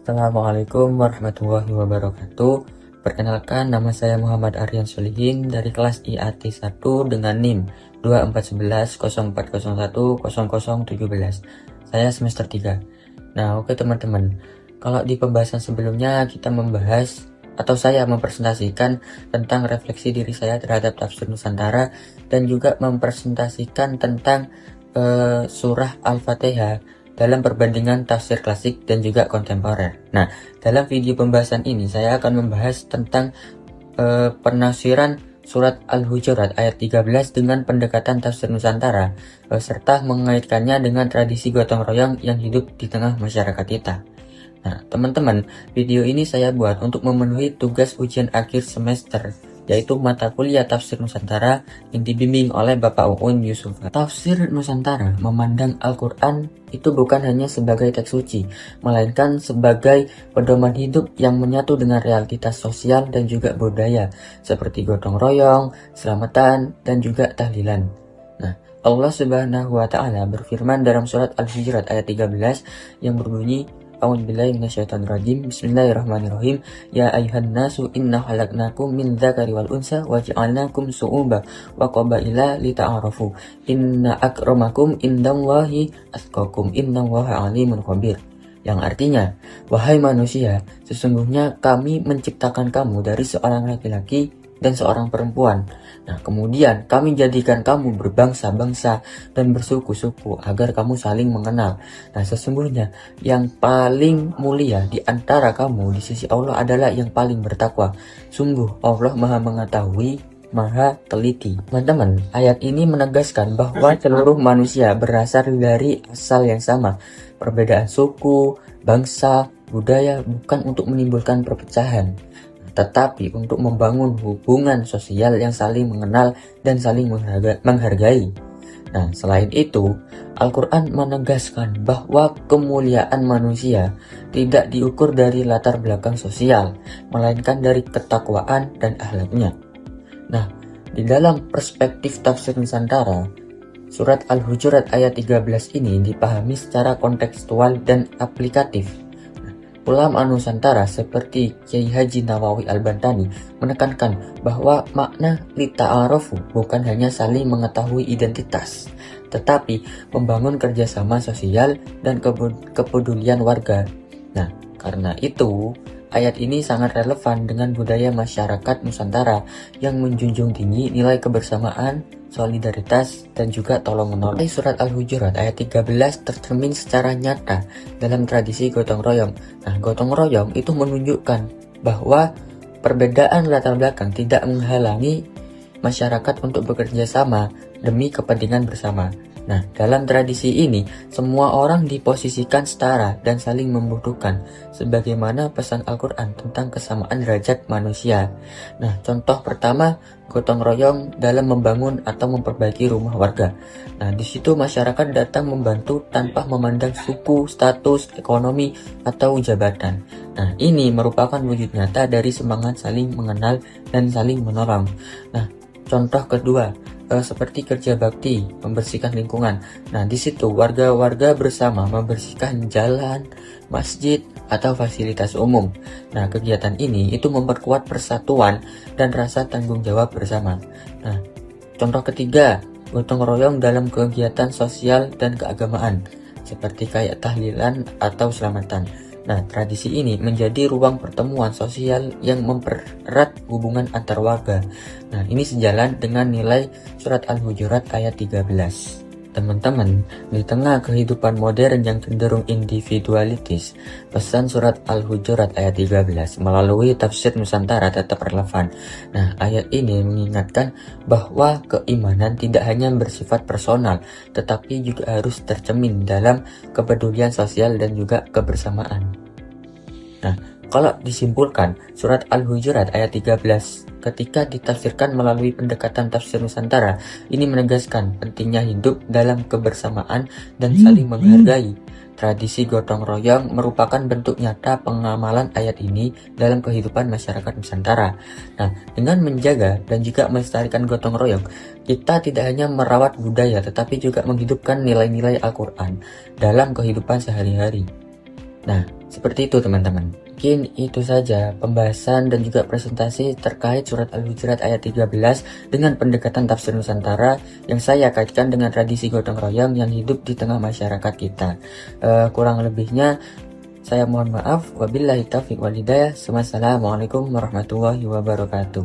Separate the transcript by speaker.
Speaker 1: Assalamualaikum warahmatullahi wabarakatuh. Perkenalkan, nama saya Muhammad Aryan Solihin dari kelas IAT 1 dengan NIM 241104010017. Saya semester 3. Nah, oke teman-teman. Kalau di pembahasan sebelumnya kita membahas atau saya mempresentasikan tentang refleksi diri saya terhadap tafsir Nusantara dan juga mempresentasikan tentang surah Al-Fatihah dalam perbandingan tafsir klasik dan juga kontemporer. Nah, dalam video pembahasan ini saya akan membahas tentang penafsiran surat Al-Hujurat ayat 13 dengan pendekatan tafsir Nusantara serta mengaitkannya dengan tradisi gotong royong yang hidup di tengah masyarakat kita. Nah, teman-teman, video ini saya buat untuk memenuhi tugas ujian akhir semester, yaitu mata kuliah Tafsir Nusantara yang dibimbing oleh Bapak Uun Yusuf. Tafsir Nusantara memandang Al-Quran itu bukan hanya sebagai teks suci, melainkan sebagai pedoman hidup yang menyatu dengan realitas sosial dan juga budaya, seperti gotong royong, selamatan, dan juga tahlilan. Nah, Allah Subhanahu wa Ta'ala berfirman dalam surat Al-Hujurat ayat 13 yang berbunyi, A'udzubillahi minasyaitonirrajim. Bismillahirrahmanirrahim. Ya ayuhan nasu inna khalaqnakum min dzakari wal unsa wa ja'alnakum syu'uban wa qabaila lita'arafu. Inna akramakum indallahi atqakum. Innallaha alimun khabir. Yang artinya, wahai manusia, sesungguhnya kami menciptakan kamu dari seorang laki-laki dan seorang perempuan. Nah, kemudian kami jadikan kamu berbangsa-bangsa dan bersuku-suku agar kamu saling mengenal. Nah, sesungguhnya yang paling mulia di antara kamu di sisi Allah adalah yang paling bertakwa. Sungguh Allah Maha mengetahui, Maha teliti. Teman-teman, ayat ini menegaskan bahwa seluruh manusia berasal dari asal yang sama. Perbedaan suku, bangsa, budaya bukan untuk menimbulkan perpecahan, tetapi untuk membangun hubungan sosial yang saling mengenal dan saling menghargai. Nah, selain itu, Al-Quran menegaskan bahwa kemuliaan manusia tidak diukur dari latar belakang sosial, melainkan dari ketakwaan dan akhlaknya. Nah, di dalam perspektif tafsir Nusantara, surat Al-Hujurat ayat 13 ini dipahami secara kontekstual dan aplikatif. Ulama Nusantara seperti Kiai Haji Nawawi Al-Bantani menekankan bahwa makna lita'arofu bukan hanya saling mengetahui identitas, tetapi membangun kerjasama sosial dan kepedulian warga. Nah, karena itu, ayat ini sangat relevan dengan budaya masyarakat Nusantara yang menjunjung tinggi nilai kebersamaan, solidaritas, dan juga tolong-menolong. Surat Al-Hujurat ayat 13 tercermin secara nyata dalam tradisi gotong royong. Nah, gotong royong itu menunjukkan bahwa perbedaan latar belakang tidak menghalangi masyarakat untuk bekerja sama demi kepentingan bersama. Nah, dalam tradisi ini, semua orang diposisikan setara dan saling membutuhkan, sebagaimana pesan Al-Quran tentang kesamaan derajat manusia. Nah, contoh pertama, gotong royong dalam membangun atau memperbaiki rumah warga. Nah, di situ masyarakat datang membantu tanpa memandang suku, status, ekonomi, atau jabatan. Nah, ini merupakan wujud nyata dari semangat saling mengenal dan saling menolong. Nah, contoh kedua, seperti kerja bakti, membersihkan lingkungan. Nah, di situ warga-warga bersama membersihkan jalan, masjid, atau fasilitas umum. Nah, kegiatan ini itu memperkuat persatuan dan rasa tanggung jawab bersama. Nah, contoh ketiga, gotong royong dalam kegiatan sosial dan keagamaan, seperti kayak tahlilan atau selamatan. Nah, tradisi ini menjadi ruang pertemuan sosial yang mempererat hubungan antar warga. Nah, ini sejalan dengan nilai surat Al-Hujurat ayat 13. Teman-teman, di tengah kehidupan modern yang cenderung individualitis, pesan surat Al-Hujurat ayat 13 melalui tafsir Nusantara tetap relevan. Nah, ayat ini mengingatkan bahwa keimanan tidak hanya bersifat personal, tetapi juga harus tercermin dalam kepedulian sosial dan juga kebersamaan. Nah, kalau disimpulkan, surat Al-Hujurat ayat 13 ketika ditafsirkan melalui pendekatan tafsir Nusantara, ini menegaskan pentingnya hidup dalam kebersamaan dan saling menghargai. Tradisi gotong royong merupakan bentuk nyata pengamalan ayat ini dalam kehidupan masyarakat Nusantara. Nah, dengan menjaga dan juga melestarikan gotong royong, kita tidak hanya merawat budaya tetapi juga menghidupkan nilai-nilai Al-Quran dalam kehidupan sehari-hari. Nah, seperti itu teman-teman. Mungkin itu saja pembahasan dan juga presentasi terkait surat Al-Hujurat ayat 13 dengan pendekatan tafsir Nusantara yang saya kaitkan dengan tradisi gotong royong yang hidup di tengah masyarakat kita. Kurang lebihnya saya mohon maaf. Wabillahi taufiq wal hidayah. Wassalamualaikum warahmatullahi wabarakatuh.